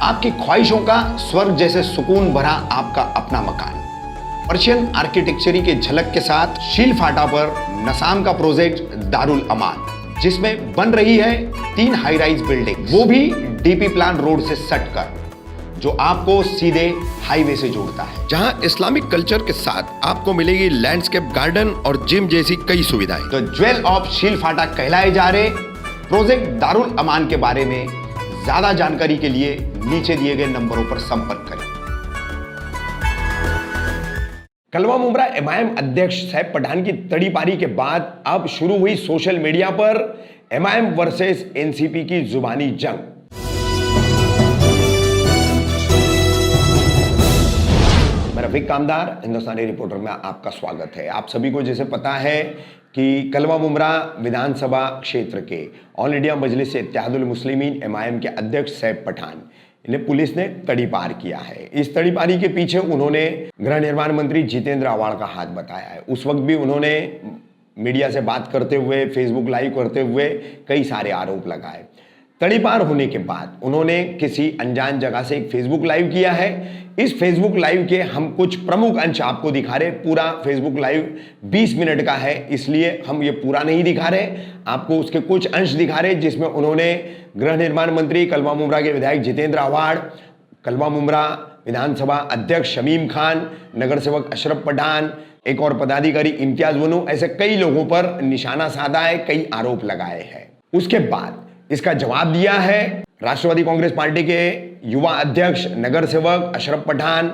आपकी ख्वाहिशों का स्वर्ग जैसे सुकून भरा आपका अपना मकान। पर्शियन आर्किटेक्चरी के झलक के साथ शील फाटा पर नसाम का प्रोजेक्ट दारुल अमान, जिसमें बन रही है 3 हाई राइज बिल्डिंग, वो भी डीपी प्लान रोड से सट कर, जो आपको सीधे हाईवे से जोड़ता है, जहां इस्लामिक कल्चर के साथ आपको मिलेगी लैंडस्केप गार्डन और जिम जैसी कई सुविधाएं। तो ज्वेल ऑफ शील फाटा कहलाए जा रहे प्रोजेक्ट दारुल अमान के बारे में ज्यादा जानकारी के लिए नीचे दिए गए नंबरों पर संपर्क करें। कलवा मुमरा एमआईएम अध्यक्ष सैफ पठान की तड़ीपारी के बाद अब शुरू हुई सोशल मीडिया पर एमआईएम वर्सेस एनसीपी की जुबानी जंग। मैं रफीक कामदार, हिंदुस्तानी रिपोर्टर में आपका स्वागत है। आप सभी को जैसे पता है कि कलवा मुमरा विधानसभा क्षेत्र के ऑल इंडिया मजलिस इत्तेहादुल मुस्लिमीन एमआईएम के अध्यक्ष सैफ पठान, इन्हें पुलिस ने तड़ीपार किया है। इस तड़ीपारी के पीछे उन्होंने गृह निर्माण मंत्री जितेंद्र आवाड़ का हाथ बताया है। उस वक्त भी उन्होंने मीडिया से बात करते हुए, फेसबुक लाइव करते हुए कई सारे आरोप लगाए। तड़ीपार होने के बाद उन्होंने किसी अनजान जगह से एक फेसबुक लाइव किया है। इस फेसबुक लाइव के हम कुछ प्रमुख अंश आपको दिखा रहे। पूरा फेसबुक लाइव 20 मिनट का है, इसलिए हम ये पूरा नहीं दिखा रहे, आपको उसके कुछ अंश दिखा रहे, जिसमें उन्होंने गृह निर्माण मंत्री कलवा मुमरा के विधायक जितेंद्र आवाड़, कलवा मुमरा विधानसभा अध्यक्ष शमीम खान, नगर सेवक अशरफ पठान, एक और पदाधिकारी इम्तियाज वनू, ऐसे कई लोगों पर निशाना साधा है, कई आरोप लगाए हैं। उसके बाद इसका जवाब दिया है राष्ट्रवादी कांग्रेस पार्टी के युवा अध्यक्ष नगर सेवक अशरफ पठान,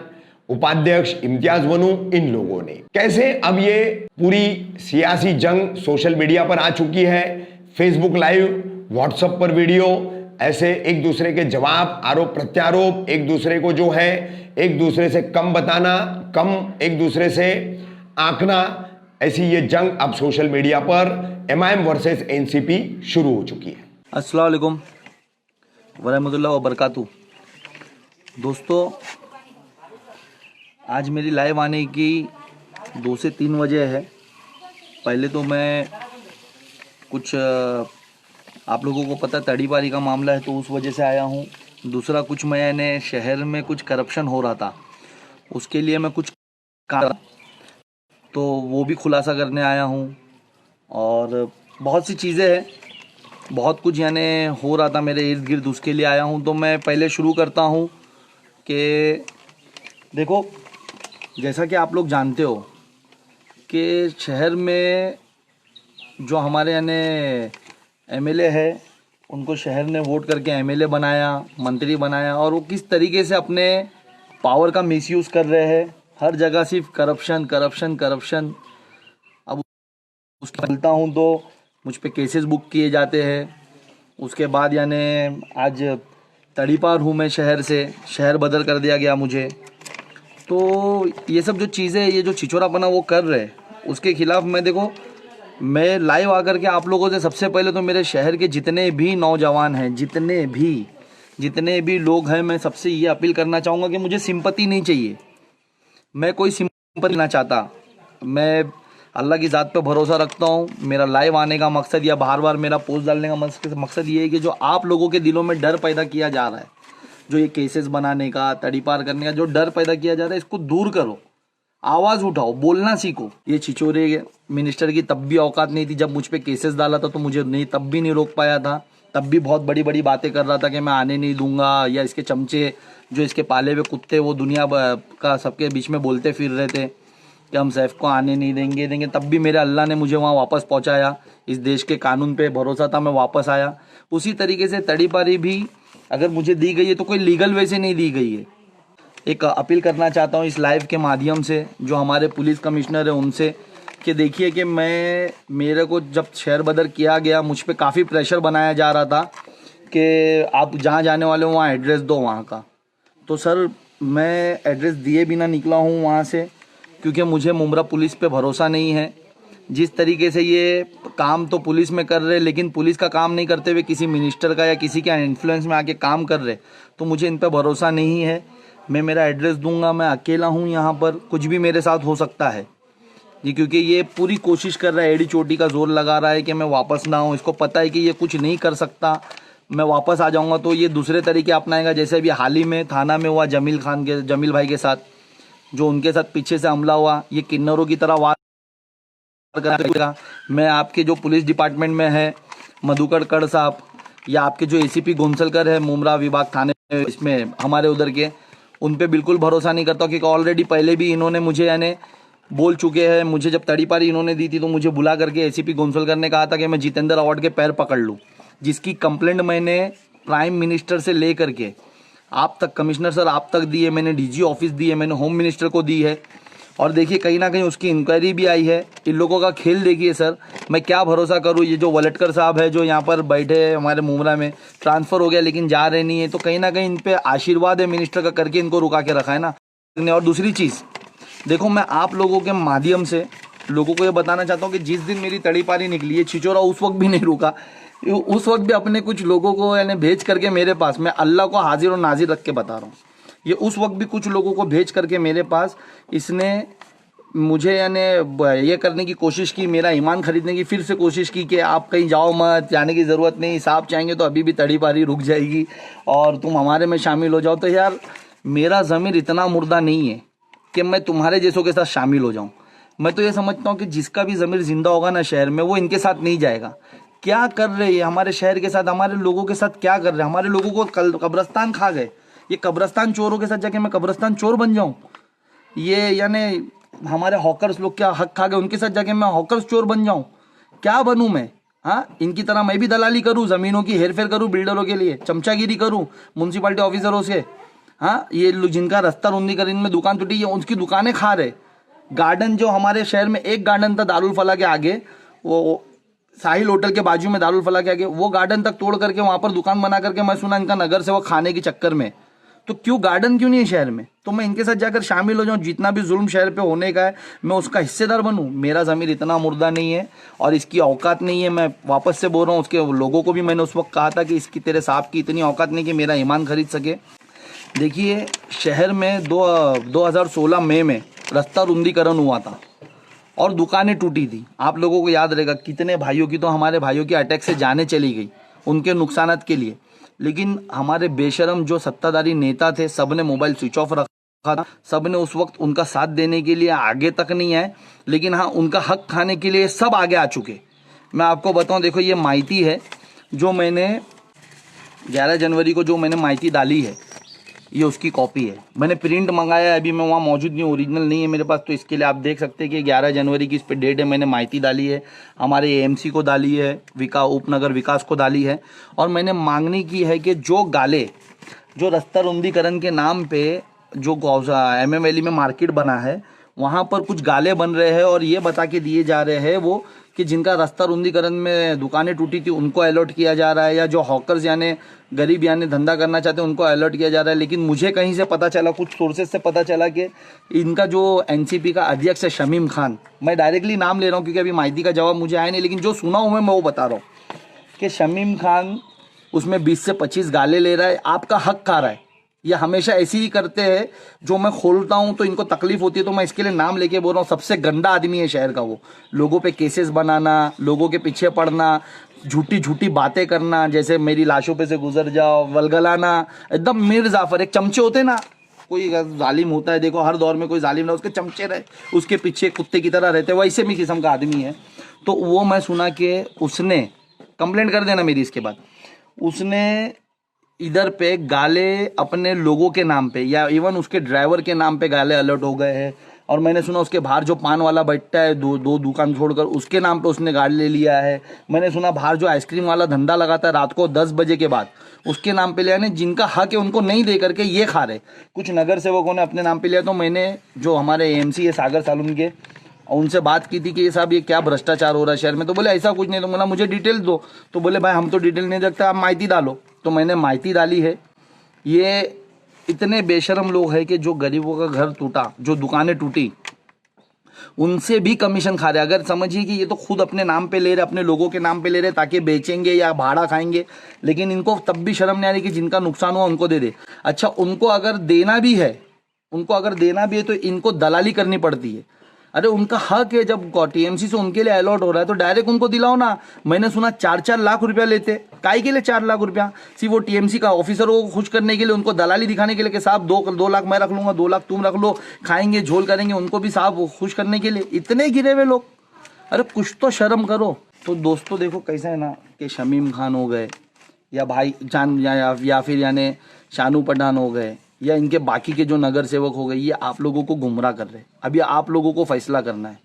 उपाध्यक्ष इम्तियाज वनू, इन लोगों ने। कैसे अब ये पूरी सियासी जंग सोशल मीडिया पर आ चुकी है, फेसबुक लाइव, व्हाट्सएप पर वीडियो, ऐसे एक दूसरे के जवाब, आरोप प्रत्यारोप, एक दूसरे को जो है एक दूसरे से कम बताना, कम एक दूसरे से आंकना, ऐसी ये जंग अब सोशल मीडिया पर एमआईएम वर्सेस एनसीपी शुरू हो चुकी है। अस्सलाम वालेकुम वरहमतुल्लाह वबरकातुह। दोस्तों, आज मेरी लाइव आने की 2 से 3 वजह है। पहले तो मैं कुछ आप लोगों को पता तड़ीपारी का मामला है, तो उस वजह से आया हूँ। दूसरा, कुछ मैंने शहर में कुछ करप्शन हो रहा था, उसके लिए मैं कुछ काम, तो वो भी खुलासा करने आया हूँ। और बहुत सी चीज़ें हैं, बहुत कुछ यानी हो रहा था मेरे इर्द गिर्द, उसके लिए आया हूँ। तो मैं पहले शुरू करता हूँ कि देखो, जैसा कि आप लोग जानते हो कि शहर में जो हमारे यानी एमएलए है, उनको शहर ने वोट करके एमएलए बनाया, मंत्री बनाया, और वो किस तरीके से अपने पावर का मिसयूज़ कर रहे हैं। हर जगह सिर्फ करप्शन करप्शन करप्शन। अब उसका बोलता हूँ तो मुझ पे केसेस बुक किए जाते हैं। उसके बाद यानी आज तड़ीपार हूँ मैं शहर से, शहर बदल कर दिया गया मुझे। तो ये सब जो चीज़ें, ये जो छिछोरापना वो कर रहे, उसके खिलाफ मैं, देखो, मैं लाइव आकर के आप लोगों से सबसे पहले तो मेरे शहर के जितने भी नौजवान हैं, जितने भी लोग हैं, मैं सबसे ये अपील करना चाहूँगा कि मुझे सिंपैथी नहीं चाहिए। मैं कोई सिंपैथी ना चाहता। मैं अल्लाह की ज़ात पे भरोसा रखता हूँ। मेरा लाइव आने का मकसद या बार बार मेरा पोस्ट डालने का मकसद ये है कि जो आप लोगों के दिलों में डर पैदा किया जा रहा है, जो ये केसेस बनाने का, तड़ीपार करने का जो डर पैदा किया जा रहा है, इसको दूर करो, आवाज़ उठाओ, बोलना सीखो। ये छिछोरे मिनिस्टर की तब भी औकात नहीं थी। जब मुझ पर केसेस डाला था तो मुझे नहीं, तब भी नहीं रोक पाया था। तब भी बहुत बड़ी बड़ी बातें कर रहा था कि मैं आने नहीं दूंगा, या इसके चमचे जो इसके पाले हुए कुत्ते वो दुनिया का सबके बीच में बोलते फिर रहे थे कि हम सैफ को आने नहीं देंगे। तब भी मेरे अल्लाह ने मुझे वहाँ वापस पहुँचाया। इस देश के कानून पे भरोसा था, मैं वापस आया। उसी तरीके से तड़ीपारी भी अगर मुझे दी गई है तो कोई लीगल वे से नहीं दी गई है। एक अपील करना चाहता हूँ इस लाइव के माध्यम से जो हमारे पुलिस कमिश्नर है उनसे, कि देखिए कि मेरे को जब शहर बदर किया गया, मुझ पर काफ़ी प्रेशर बनाया जा रहा था कि आप जहाँ जाने वाले हो वहाँ एड्रेस दो वहाँ का। तो सर, मैं एड्रेस दिए बिना निकला हूँ वहाँ से, क्योंकि मुझे मुमरा पुलिस पे भरोसा नहीं है। जिस तरीके से ये काम तो पुलिस में कर रहे, लेकिन पुलिस का काम नहीं करते हुए किसी मिनिस्टर का या किसी के इन्फ्लुएंस में आके काम कर रहे, तो मुझे इन पे भरोसा नहीं है। मैं मेरा एड्रेस दूंगा, मैं अकेला हूँ यहाँ पर, कुछ भी मेरे साथ हो सकता है जी, क्योंकि ये पूरी कोशिश कर रहा है, एड़ी चोटी का जोर लगा रहा है कि मैं वापस ना आऊँ। इसको पता है कि ये कुछ नहीं कर सकता। मैं वापस आ जाऊंगा तो ये दूसरे तरीके अपनाएगा। जैसे अभी हाल ही में थाना में हुआ जमील भाई के साथ, जो उनके साथ पीछे से हमला हुआ, ये किन्नरों की तरह वार करेगा। मैं आपके जो पुलिस डिपार्टमेंट में है मधुकर कड़ साहब, या आपके जो एसीपी गोंसलकर है मुमरा विभाग थाने इसमें हमारे उधर के, उन पे बिल्कुल भरोसा नहीं करता, क्योंकि ऑलरेडी पहले भी इन्होंने मुझे यानी बोल चुके हैं। मुझे जब तड़ीपारी इन्होंने दी थी तो मुझे बुला करके एसीपी गोंसलकर ने कहा था कि मैं जितेंद्र अवार्ड के पैर पकड़ लूँ, जिसकी कंप्लेंट मैंने प्राइम मिनिस्टर से ले करके आप तक, कमिश्नर सर आप तक दी है, मैंने डीजी ऑफिस दी है, मैंने होम मिनिस्टर को दी है। और देखिए कहीं ना कहीं उसकी इंक्वायरी भी आई है। इन लोगों का खेल देखिए सर, मैं क्या भरोसा करूँ। ये जो वलटकर साहब है जो यहाँ पर बैठे हैं हमारे मुमरा में, ट्रांसफ़र हो गया लेकिन जा रहे नहीं है, तो कहीं ना कहीं इन पर आशीर्वाद है मिनिस्टर का करके इनको रुका के रखा है ना। और दूसरी चीज़ देखो, मैं आप लोगों के माध्यम से लोगों को ये बताना चाहता हूँ कि जिस दिन मेरी तड़ीपारी निकली है छिचोरा उस वक्त भी नहीं रुका, उस वक्त भी अपने कुछ लोगों को यानी भेज करके मेरे पास, मैं अल्लाह को हाजिर और नाजिर रख के बता रहा हूँ, ये उस वक्त भी कुछ लोगों को भेज करके मेरे पास इसने मुझे यानी ये करने की कोशिश की, मेरा ईमान खरीदने की फिर से कोशिश की कि आप कहीं जाओ मत, जाने की ज़रूरत नहीं, साहब चाहेंगे तो अभी भी तड़ीपारी रुक जाएगी और तुम हमारे में शामिल हो जाओ। तो यार मेरा ज़मीर इतना मुर्दा नहीं है कि मैं तुम्हारे जैसों के साथ शामिल हो जाऊं। मैं तो ये समझता हूं कि जिसका भी ज़मीर जिंदा होगा ना शहर में, वो इनके साथ नहीं जाएगा। क्या कर रहे हैं हमारे शहर के साथ, हमारे लोगों के साथ क्या कर रहे हैं, हमारे लोगों को कब्रस्तान खा गए। ये कब्रस्तान चोरों के साथ जाके मैं कब्रस्तान चोर बन जाऊं, ये यानी हमारे हॉकर्स लोग क्या हक खा गए, उनके साथ जाके मैं हॉकर्स चोर बन जाऊं, क्या बनूं मैं? हाँ, इनकी तरह मैं भी दलाली करूं, ज़मीनों की हेरफेर करूं, बिल्डरों के लिए चमचागिरी करूं, म्यूनसिपालिटी ऑफिसरों से। हाँ, ये लोग जिनका रास्ता रुंदीकरण में दुकान टूटी है उनकी दुकानें खा रहे। गार्डन जो हमारे शहर में एक गार्डन था दारुल फला के आगे, वो साहिल होटल के बाजू में दारुल फला के आगे, वो गार्डन तक तोड़ करके वहाँ पर दुकान बना करके मैं सुना इनका नगर से वो खाने के चक्कर में। तो क्यों गार्डन क्यों नहीं है शहर में? तो मैं इनके साथ जाकर शामिल हो जाऊं, जितना भी जुल्म शहर पे होने का है मैं उसका हिस्सेदार बनूं। मेरा ज़मीर इतना मुर्दा नहीं है और इसकी औकात नहीं है। मैं वापस से बोल रहा हूँ, उसके लोगों को भी मैंने उस वक्त कहा था कि इसकी तेरे साहब की इतनी औकात नहीं कि मेरा ईमान खरीद सके। देखिए शहर में 2016 मई में रास्ता रुंदीकरण हुआ था और दुकानें टूटी थी। आप लोगों को याद रहेगा कितने भाइयों की, तो हमारे भाइयों की अटैक से जाने चली गई उनके नुकसानात के लिए। लेकिन हमारे बेशरम जो सत्ताधारी नेता थे सब ने मोबाइल स्विच ऑफ रखा था, सब ने उस वक्त उनका साथ देने के लिए आगे तक नहीं आए, लेकिन हाँ उनका हक खाने के लिए सब आगे आ चुके। मैं आपको बताऊं, देखो ये माइती है जो मैंने 11 जनवरी को जो मैंने माइती डाली है, ये उसकी कॉपी है। मैंने प्रिंट मंगाया है, अभी मैं वहाँ मौजूद नहीं हूँ, ओरिजिनल नहीं है मेरे पास, तो इसके लिए आप देख सकते हैं कि 11 जनवरी की इस पर डेट है। मैंने माइती डाली है, हमारे एएमसी को डाली है, उपनगर विकास को डाली है, और मैंने मांगनी की है कि जो गाले जो रास्ता रुंदीकरण के नाम पे जो MM वैली में मार्केट बना है वहाँ पर कुछ गाले बन रहे हैं और ये बता के दिए जा रहे हैं वो कि जिनका रास्ता रुंदीकरण में दुकानें टूटी थी उनको अलर्ट किया जा रहा है, या जो हॉकर्स यानी गरीब यानी धंधा करना चाहते हैं उनको अलर्ट किया जा रहा है। लेकिन मुझे कहीं से पता चला, कुछ सोर्सेज से पता चला कि इनका जो NCP का अध्यक्ष है शमीम खान, मैं डायरेक्टली नाम ले रहा हूँ क्योंकि अभी माहिती का जवाब मुझे आया नहीं, लेकिन जो सुना हूँ मैं वो बता रहा हूँ कि शमीम खान उसमें 20 से 25 गाले ले रहा है, आपका हक खा रहा है। ये हमेशा ऐसे ही करते हैं, जो मैं खोलता हूं तो इनको तकलीफ होती है, तो मैं इसके लिए नाम लेके बोल रहा हूँ। सबसे गंदा आदमी है शहर का वो, लोगों पे केसेस बनाना, लोगों के पीछे पड़ना, झूठी झूठी बातें करना, जैसे मेरी लाशों पे से गुजर जाओ, वलगलाना, एकदम मीर जाफर। एक चमचे होते ना, कोई जालिम होता है, देखो हर दौर में कोई जालिम ना, उसके चमचे रहे उसके पीछे कुत्ते की तरह रहते, वैसे भी किस्म का आदमी है। तो वो मैं सुना कि उसने कंप्लेंट कर देना मेरी, इसके बाद उसने इधर पे गाले अपने लोगों के नाम पे या इवन उसके ड्राइवर के नाम पे गाले अलर्ट हो गए हैं। और मैंने सुना उसके बाहर जो पान वाला बैठता है दो दुकान छोड़कर, उसके नाम पे उसने गाड़ी ले लिया है। मैंने सुना बाहर जो आइसक्रीम वाला धंधा लगाता है रात को 10 बजे के बाद, उसके नाम पे लिया है। जिनका हक है उनको नहीं दे करके ये खा रहे। कुछ नगर सेवकों ने अपने नाम पे लिया, तो मैंने जो हमारे AMC है सागर सालून के, उनसे बात की थी कि ये साहब ये क्या भ्रष्टाचार हो रहा है शहर में। तो बोले ऐसा कुछ नहीं। तो बोला मुझे डिटेल दो। तो बोले भाई हम तो डिटेल नहीं रखते, आप माहिती डालो। तो मैंने माहिती डाली है। ये इतने बेशरम लोग हैं कि जो गरीबों का घर टूटा, जो दुकानें टूटी, उनसे भी कमीशन खा रहे। अगर समझिए कि ये तो खुद अपने नाम पे ले रहे, अपने लोगों के नाम पे ले रहे ताकि बेचेंगे या भाड़ा खाएंगे, लेकिन इनको तब भी शर्म नहीं आ रही कि जिनका नुकसान हुआ उनको दे दे। अच्छा, उनको अगर देना भी है तो इनको दलाली करनी पड़ती है। अरे उनका हक है, जब टीएमसी से उनके लिए अलॉट हो रहा है तो डायरेक्ट उनको दिलाओ ना। मैंने सुना 4-4 लाख रुपया लेते, काहे के लिए 4 लाख रुपया? सिर्फ वो टीएमसी का ऑफिसरों को खुश करने के लिए, उनको दलाली दिखाने के लिए कि साहब 2 लाख मैं रख लूंगा, 2 लाख तुम रख लो, खाएंगे झोल करेंगे, उनको भी साहब खुश करने के लिए। इतने गिरे हुए लोग, अरे कुछ तो शर्म करो। तो दोस्तों देखो कैसा है ना कि शमीम खान हो गए या भाई जान या फिर यानी शानू पठान हो गए या इनके बाकी के जो नगर सेवक हो गए, ये आप लोगों को गुमराह कर रहे हैं। अभी आप लोगों को फैसला करना है।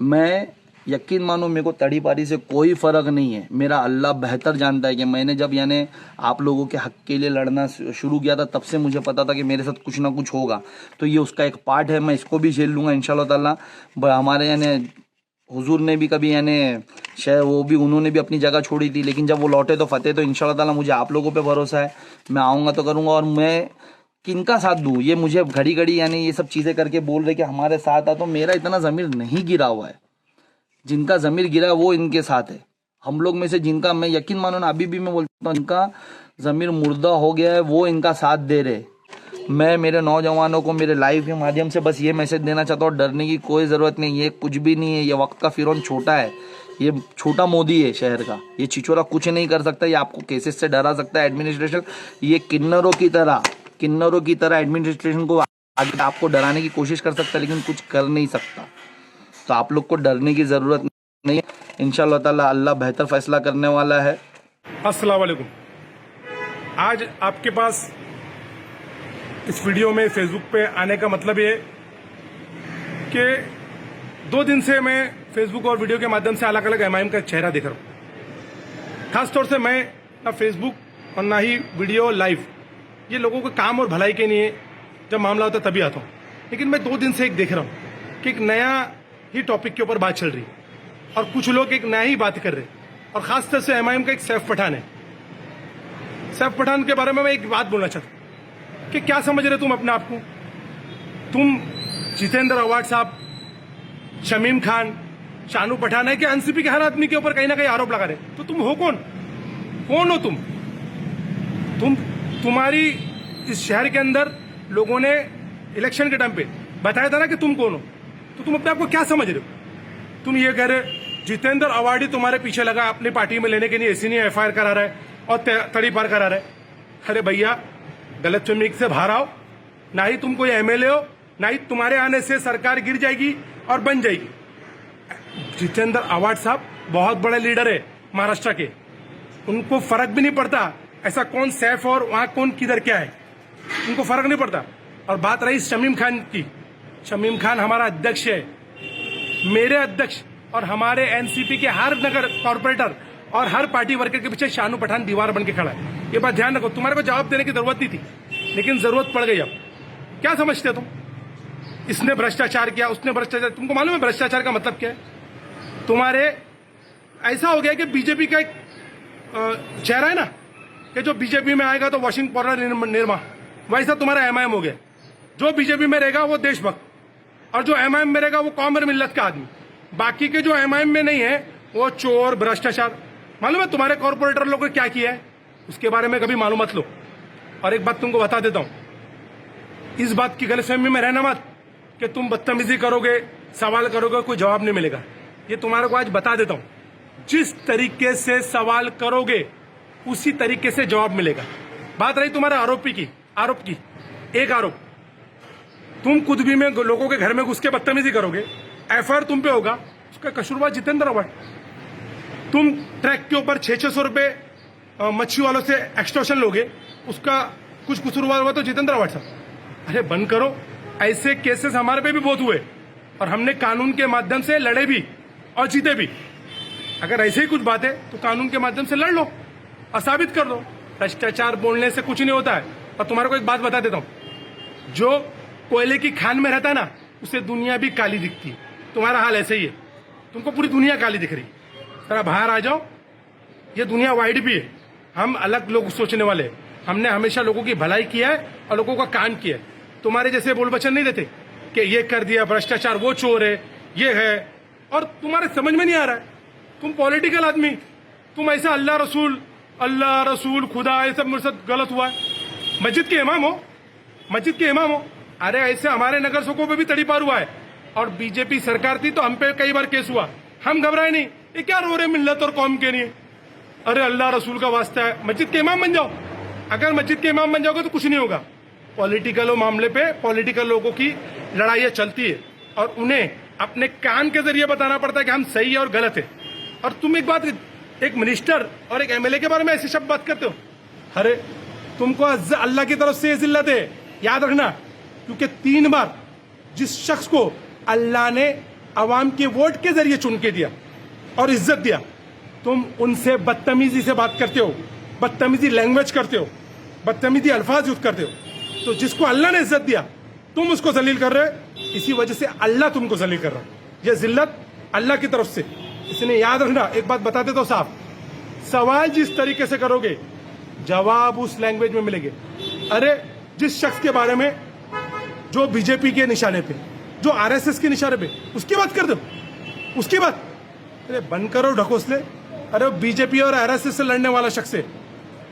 मैं यकीन मानो मेरे को तड़ी पारी से कोई फ़र्क नहीं है। मेरा अल्लाह बेहतर जानता है कि मैंने जब यानी आप लोगों के हक के लिए लड़ना शुरू किया था, तब से मुझे पता था कि मेरे साथ कुछ ना कुछ होगा। तो ये उसका एक पार्ट है, मैं इसको भी झेल लूँगा इंशाल्लाह ताला। हमारे यानी हुजूर ने भी कभी यानी शायद वो भी उन्होंने भी अपनी जगह छोड़ी थी, लेकिन जब वो लौटे तो फतेह। तो इंशाल्लाह ताला मुझे आप लोगों पे भरोसा है, मैं आऊँगा तो करूँगा। और मैं किनका साथ दूँ, ये मुझे घड़ी घड़ी यानी ये सब चीज़ें करके बोल रहे कि हमारे साथ आ, तो मेरा इतना ज़मीर नहीं गिरा हुआ है। जिनका ज़मीर गिरा है वो इनके साथ है। हम लोग में से जिनका, मैं यकीन मानो ना, अभी भी मैं बोलता हूँ, जिनका ज़मीर मुर्दा हो गया है वो इनका साथ दे रहे। मैं मेरे नौजवानों को मेरे लाइव के माध्यम से बस ये मैसेज देना चाहता हूँ, डरने की कोई ज़रूरत नहीं। ये कुछ भी नहीं है, ये वक्त का फिरौन छोटा है, ये छोटा मोदी है शहर का। ये छिछोरा कुछ नहीं कर सकता, ये आपको केसेस से डरा सकता है। एडमिनिस्ट्रेशन ये किन्नरों की तरह एडमिनिस्ट्रेशन को आगे आपको डराने की कोशिश कर सकता है, लेकिन कुछ कर नहीं सकता। तो आप लोग को डरने की ज़रूरत नहीं है। इंशाअल्लाह ताला अल्लाह बेहतर फैसला करने वाला है। अस्सलाम वालेकुम। आज आपके पास इस वीडियो में फेसबुक पे आने का मतलब ये कि 2 दिन से मैं फेसबुक और वीडियो के माध्यम से अलग अलग एमआईएम का चेहरा देख रहा हूँ। खासतौर से मैं ना फेसबुक और ना ही वीडियो लाइव, ये लोगों के काम और भलाई के लिए जब मामला होता है तभी आता हूँ। लेकिन मैं 2 दिन से एक देख रहा हूँ कि एक नया ही टॉपिक के ऊपर बात चल रही है और कुछ लोग एक नया ही बात कर रहे हैं। और खासतौर से एमआईएम का एक सैफ पठान है। सैफ पठान के बारे में मैं एक बात बोलना चाहता हूँ कि क्या समझ रहे तुम अपने आप को? तुम जितेंद्र अवार्ड साहब, शमीम खान, शानू पठान है कि एनसीपी के हर आदमी के ऊपर कहीं ना कहीं आरोप लगा रहे। तो तुम हो कौन? कौन हो तुम? तुम्हारी इस शहर के अंदर लोगों ने इलेक्शन के टाइम पे बताया था ना कि तुम कौन हो। तो तुम अपने आप को क्या समझ रहे हो? तुम ये कह रहे जितेंद्र अवार्ड ही तुम्हारे पीछे लगा अपनी पार्टी में लेने के लिए, इसी ने एफआईआर करा रहा है और तड़ी पार करा रहा है। अरे भैया, गलत फहमी से बाहर आओ। ना ही तुम कोई एमएलए हो, ना ही तुम्हारे आने से सरकार गिर जाएगी और बन जाएगी। जितेंद्र अवार्ड साहब बहुत बड़े लीडर है महाराष्ट्र के, उनको फर्क भी नहीं पड़ता ऐसा कौन सैफ और वहां कौन किधर क्या है, उनको फर्क नहीं पड़ता। और बात रही शमीम खान की, शमीम खान हमारा अध्यक्ष है, मेरे अध्यक्ष और हमारे एनसीपी के हर नगर कॉर्पोरेटर और हर पार्टी वर्कर के पीछे शानू पठान दीवार बन के खड़ा है। ये बात ध्यान रखो। तुम्हारे को जवाब देने की जरूरत नहीं थी, लेकिन जरूरत पड़ गई। अब क्या समझते हो तुम? इसने भ्रष्टाचार किया, उसने भ्रष्टाचार। तुमको मालूम है भ्रष्टाचार का मतलब क्या है? तुम्हारे ऐसा हो गया कि बीजेपी का एक चेहरा है ना कि जो बीजेपी में आएगा तो वॉशिंग पाउडर निर्मा, वैसा तुम्हारा एमआईएम हो गया। जो बीजेपी में रहेगा वो देशभक्त और जो एमआईएम में रहेगा वो कॉमन मिल्लत का आदमी। बाकी के जो एमआईएम में नहीं है वो चोर, भ्रष्टाचार। मालूम है तुम्हारे कॉर्पोरेटर लोगों ने क्या किया है? उसके बारे में कभी मालूम मत लो। और एक बात तुमको बता देता हूं, इस बात की गलतफहमी में रहना मत कि तुम बदतमीजी करोगे, सवाल करोगे, कोई जवाब नहीं मिलेगा। ये तुम्हारे को आज बता देता हूं, जिस तरीके से सवाल करोगे उसी तरीके से जवाब मिलेगा। बात रही तुम्हारे आरोप की, एक आरोप, तुम खुद भी में लोगों के घर में घुस के बदतमीजी करोगे, एफआईआर तुम पे होगा, उसका कसूरवार जितेंद्र अवार्ड। तुम ट्रैक के ऊपर 600 रुपए मच्छी वालों से एक्सटॉर्शन लोगे, उसका कुछ कसूरवार हुआ तो जितेंद्र अवार्ड साहब। अरे बंद करो। ऐसे केसेस हमारे पे भी बहुत हुए और हमने कानून के माध्यम से लड़े भी और जीते भी। अगर ऐसे ही कुछ बात है तो कानून के माध्यम से लड़ लो और साबित कर दो। भ्रष्टाचार बोलने से कुछ नहीं होता है। और तुम्हारे को एक बात बता देता हूं, जो कोयले की खान में रहता है ना, उसे दुनिया भी काली दिखती है। तुम्हारा हाल ऐसे ही है, तुमको पूरी दुनिया काली दिख रही। जरा बाहर आ जाओ, ये दुनिया वाइड भी है। हम अलग लोग सोचने वाले हैं। हमने हमेशा लोगों की भलाई किया है और लोगों का काम किया है। तुम्हारे जैसे बोल बचन नहीं देते कि ये कर दिया भ्रष्टाचार, वो चोर है, ये है, और तुम्हारे समझ में नहीं आ रहा है। तुम पॉलिटिकल आदमी, तुम ऐसा अल्लाह रसूल खुदा, ये सब मेरे साथ गलत हुआ है। मस्जिद के इमाम हो। अरे ऐसे हमारे नगर सेवकों पे भी तड़ी पार हुआ है। और बीजेपी सरकार थी तो हम पे कई बार केस हुआ, हम घबराए नहीं। ये क्या रो रहे मिल्लत और कौम के लिए? अरे अल्लाह रसूल का वास्ता है, मस्जिद के इमाम बन जाओ। अगर मस्जिद के इमाम बन जाओगे तो कुछ नहीं होगा। पॉलिटिकल मामले पे पॉलिटिकल लोगों की लड़ाइयाँ चलती है और उन्हें अपने कान के जरिए बताना पड़ता है कि हम सही है और गलत है। और तुम एक बात, एक मिनिस्टर और एक एमएलए के बारे में ऐसे शब्द बात करते हो। अरे तुमको अल्लाह की तरफ से ये जिल्लत है, याद रखना। क्योंकि 3 बार जिस शख्स को अल्लाह ने अवाम के वोट के जरिए चुन के दिया और इज्जत दिया, तुम उनसे बदतमीजी से बात करते हो, बदतमीजी लैंग्वेज करते हो, बदतमीजी अल्फाज यूज करते हो। तो जिसको अल्लाह ने इज्जत दिया तुम उसको जलील कर रहे हो, इसी वजह से अल्लाह तुमको जलील कर रहा है। यह जिल्लत अल्लाह की तरफ से। इसने याद रखना, एक बात बता देता हूं साफ, सवाल जिस तरीके से करोगे जवाब उस लैंग्वेज में मिलेंगे। अरे जिस शख्स के बारे में जो बीजेपी के निशाने पे, जो आरएसएस के निशाने पे, उसकी बात कर दो, उसकी बात। अरे बंद करो ढकोसले। अरे बीजेपी और आरएसएस से लड़ने वाला शख्स है।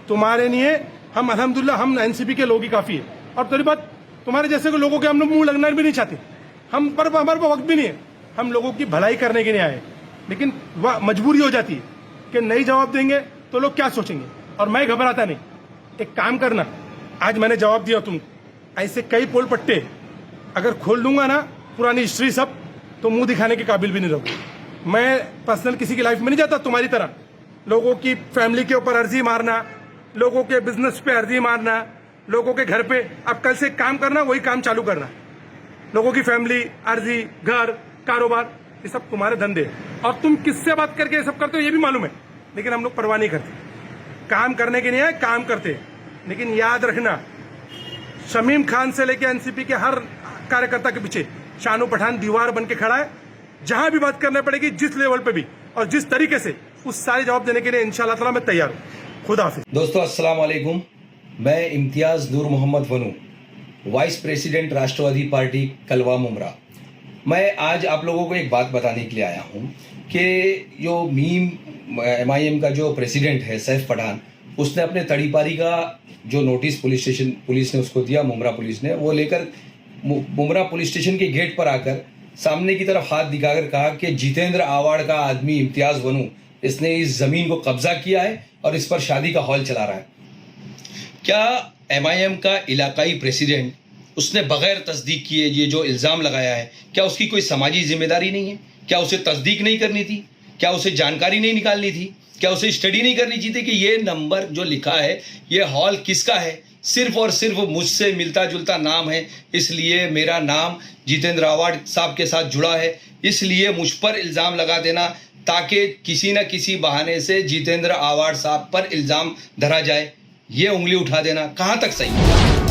तुम्हारे लिए हम अल्हम्दुलिल्लाह हम एनसीपी के लोग ही काफी है। और तेरी बात, तुम्हारे जैसे को लोगों के हम लोग मुंह लगना भी नहीं चाहते। हम पर हमारे पास वक्त भी नहीं है, हम लोगों की भलाई करने के लिए आए। लेकिन वह मजबूरी हो जाती है कि नहीं जवाब देंगे तो लोग क्या सोचेंगे। और मैं घबराता नहीं। एक काम करना, आज मैंने जवाब दिया, तुम ऐसे कई पोल पट्टे अगर खोल दूंगा ना पुरानी हिस्ट्री सब, तो मुंह दिखाने के काबिल भी नहीं रहोगे। मैं पर्सनल किसी की लाइफ में नहीं जाता तुम्हारी तरह, लोगों की फैमिली के ऊपर अर्जी मारना, लोगों के बिजनेस पे अर्जी मारना, लोगों के घर पे। अब कल से काम करना, वही काम चालू करना। लोगों की फैमिली, अर्जी, घर, कारोबार, ये सब तुम्हारे धंधे। और तुम किससे बात करके ये सब करते हो ये भी मालूम है, लेकिन हम लोग परवाह नहीं करते। काम करने के लिए आए, काम करते। लेकिन याद रखना, शमीम खान से लेके एनसीपी के हर कार्यकर्ता के पीछे शानू पठान दीवार बन के खड़ा है। जहां भी बात करना पड़ेगी, जिस लेवल पे भी और जिस तरीके से, उस सारे जवाब देने के लिए इंशाअल्लाह ताला मैं तैयार हूं। खुदा हाफिज। दोस्तों अस्सलाम वालेकुम, मैं इम्तियाज नूर मोहम्मद वनू, वाइस प्रेसिडेंट राष्ट्रवादी पार्टी कलवा मुमरा। मैं आज आप लोगों को एक बात बताने के लिए आया हूं कि जो MIM का जो प्रेसिडेंट है सैफ पठान, उसने अपने तड़ीपारी का जो नोटिस पुलिस ने उसको दिया, मुमरा पुलिस ने, वो लेकर मुमरा पुलिस स्टेशन के गेट पर आकर सामने की तरफ हाथ दिखाकर कहा कि जितेंद्र आवाड़ का आदमी इम्तियाज वनू, इसने इस जमीन को कब्जा किया है और इस पर शादी का हॉल चला रहा है। क्या MIM का इलाकाई प्रेसिडेंट, उसने बगैर तस्दीक किए ये जो इल्ज़ाम लगाया है, क्या उसकी कोई समाजी जिम्मेदारी नहीं है? क्या उसे तस्दीक नहीं करनी थी? क्या उसे जानकारी नहीं निकालनी थी? क्या उसे स्टडी नहीं करनी चाहिए कि ये नंबर जो लिखा है, ये हॉल किसका है? सिर्फ और सिर्फ मुझसे मिलता जुलता नाम है, इसलिए मेरा नाम जितेंद्र आवाड़ साहब के साथ जुड़ा है, इसलिए मुझ पर इल्ज़ाम लगा देना ताकि किसी न किसी बहाने से जितेंद्र आवाड़ साहब पर इल्ज़ाम धरा जाए। ये उंगली उठा देना कहाँ तक सही है?